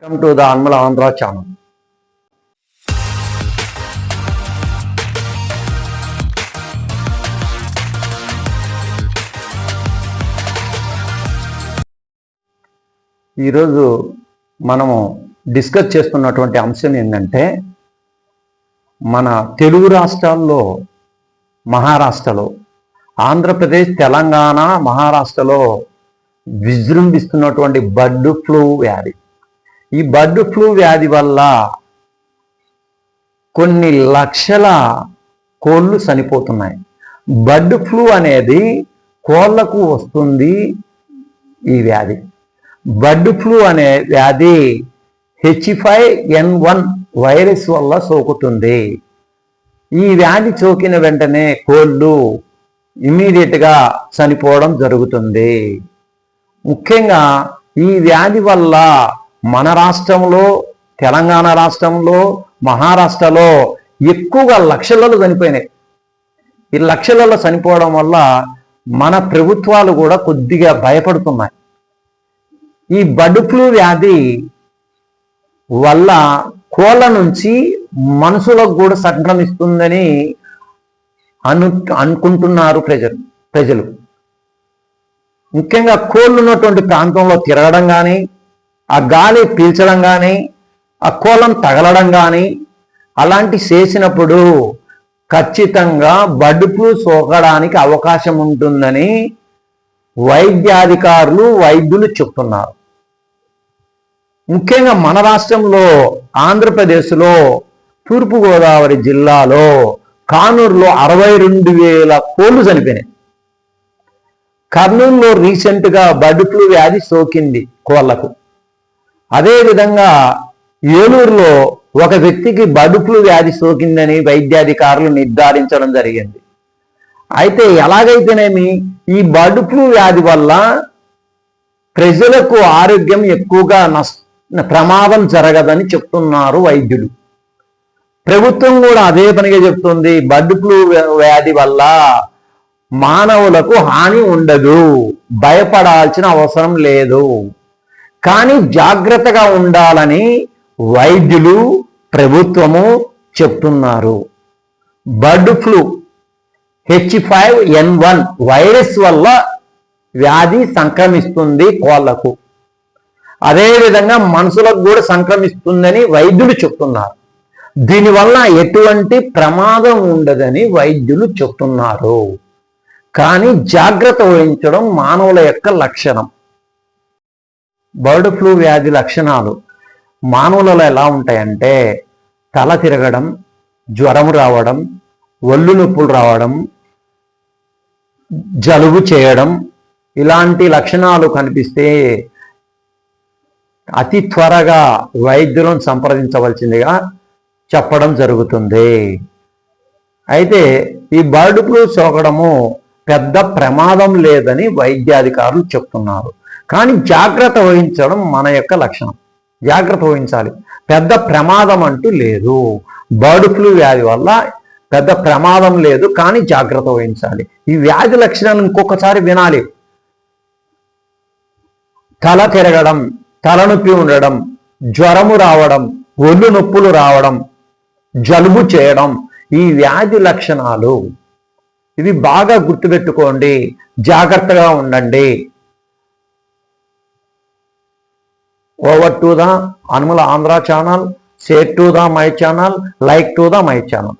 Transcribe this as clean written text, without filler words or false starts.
Welcome to the Anumula Andhra channel. ఈరోజు మనము discuss చేస్తున్నటువంటి అంశం ఏంటంటే, మన తెలుగు రాష్ట్రాల్లో మహారాష్ట్రలో, ఆంధ్రప్రదేశ్, తెలంగాణ, మహారాష్ట్రలో విజృంభిస్తున్నటువంటి బర్డ్ ఫ్లూ వ్యాధి. ఈ బర్డ్ ఫ్లూ వ్యాధి వల్ల కొన్ని లక్షల కోళ్ళు చనిపోతున్నాయి. బర్డ్ ఫ్లూ అనేది కోళ్లకు వస్తుంది. ఈ వ్యాధి బర్డ్ ఫ్లూ అనే వ్యాధి H5N1 వైరస్ వల్ల సోకుతుంది. ఈ వ్యాధి సోకిన వెంటనే కోళ్ళు ఇమ్మీడియట్గా చనిపోవడం జరుగుతుంది. ముఖ్యంగా ఈ వ్యాధి వల్ల మన రాష్ట్రంలో, తెలంగాణ రాష్ట్రంలో, మహారాష్ట్రలో ఎక్కువగా లక్షలలో చనిపోయినాయి. ఈ లక్షలలో చనిపోవడం వల్ల మన ప్రభుత్వాలు కూడా కొద్దిగా భయపడుతున్నాయి. ఈ బర్డ్ ఫ్లూ వ్యాధి వల్ల కోళ్ళ నుంచి మనుషులకు కూడా సంక్రమిస్తుందని అనుకుంటున్నారు ప్రజలు. ముఖ్యంగా కోళ్ళు ఉన్నటువంటి ప్రాంతంలో తిరగడం కానీ, ఆ గాలి పీల్చడం కానీ, ఆ కోళ్ళను తగలడం కానీ అలాంటి చేసినప్పుడు ఖచ్చితంగా బర్డ్ ఫ్లూ సోకడానికి అవకాశం ఉంటుందని వైద్యులు చెప్తున్నారు. ముఖ్యంగా మన రాష్ట్రంలో ఆంధ్రప్రదేశ్లో తూర్పుగోదావరి జిల్లాలో కానూరులో 62,000 కోళ్ళు చనిపోయినాయి. కర్నూలులో రీసెంట్గా బర్డ్ ఫ్లూ వ్యాధి సోకింది కోళ్లకు. అదేవిధంగా ఏలూరులో ఒక వ్యక్తికి బర్డ్ ఫ్లూ వ్యాధి సోకిందని వైద్యాధికారులు నిర్ధారించడం జరిగింది. అయితే ఎలాగైతేనేమి ఈ బర్డ్ ఫ్లూ వ్యాధి వల్ల ప్రజలకు ఆరోగ్యం ఎక్కువగా ప్రమాదం జరగదని చెప్తున్నారు వైద్యులు. ప్రభుత్వం కూడా అదే పనిగా చెప్తుంది. బర్డ్ ఫ్లూ వ్యాధి వల్ల మానవులకు హాని ఉండదు, భయపడాల్సిన అవసరం లేదు, కానీ జాగ్రత్తగా ఉండాలని వైద్యులు, ప్రభుత్వము చెప్తున్నారు. బర్డ్ ఫ్లూ H5N1 వైరస్ వల్ల వ్యాధి సంక్రమిస్తుంది కోళ్లకు. అదేవిధంగా మనుషులకు కూడా సంక్రమిస్తుందని వైద్యులు చెప్తున్నారు. దీనివల్ల ఎటువంటి ప్రమాదం ఉండదని వైద్యులు చెప్తున్నారు. కానీ జాగ్రత్త వహించడం మానవుల యొక్క లక్షణం. బర్డ్ ఫ్లూ వ్యాధి లక్షణాలు మానవులలో ఎలా ఉంటాయంటే, తల తిరగడం, జ్వరం రావడం, ఒళ్ళు నొప్పులు రావడం, జలుబు చేయడం, ఇలాంటి లక్షణాలు కనిపిస్తే అతి త్వరగా వైద్యులను సంప్రదించవలసిందిగా చెప్పడం జరుగుతుంది. అయితే ఈ బర్డ్ ఫ్లూ సోకడము పెద్ద ప్రమాదం లేదని వైద్యాధికారులు చెప్తున్నారు. కానీ జాగ్రత్త వహించడం మన యొక్క లక్షణం. జాగ్రత్త వహించాలి. పెద్ద ప్రమాదం అంటూ లేదు. బర్డ్ ఫ్లూ వ్యాధి వల్ల పెద్ద ప్రమాదం లేదు, కానీ జాగ్రత్త వహించాలి. ఈ వ్యాధి లక్షణాలు ఇంకొకసారి వినాలి. తల తిరగడం, తలనొప్పి ఉండడం, జ్వరము రావడం, ఒళ్ళు నొప్పులు రావడం, జలుబు చేయడం, ఈ వ్యాధి లక్షణాలు. ఇవి బాగా గుర్తుపెట్టుకోండి. జాగ్రత్తగా ఉండండి. Over to the Anumula Andhra channel. Share to the my channel. Like to the my channel.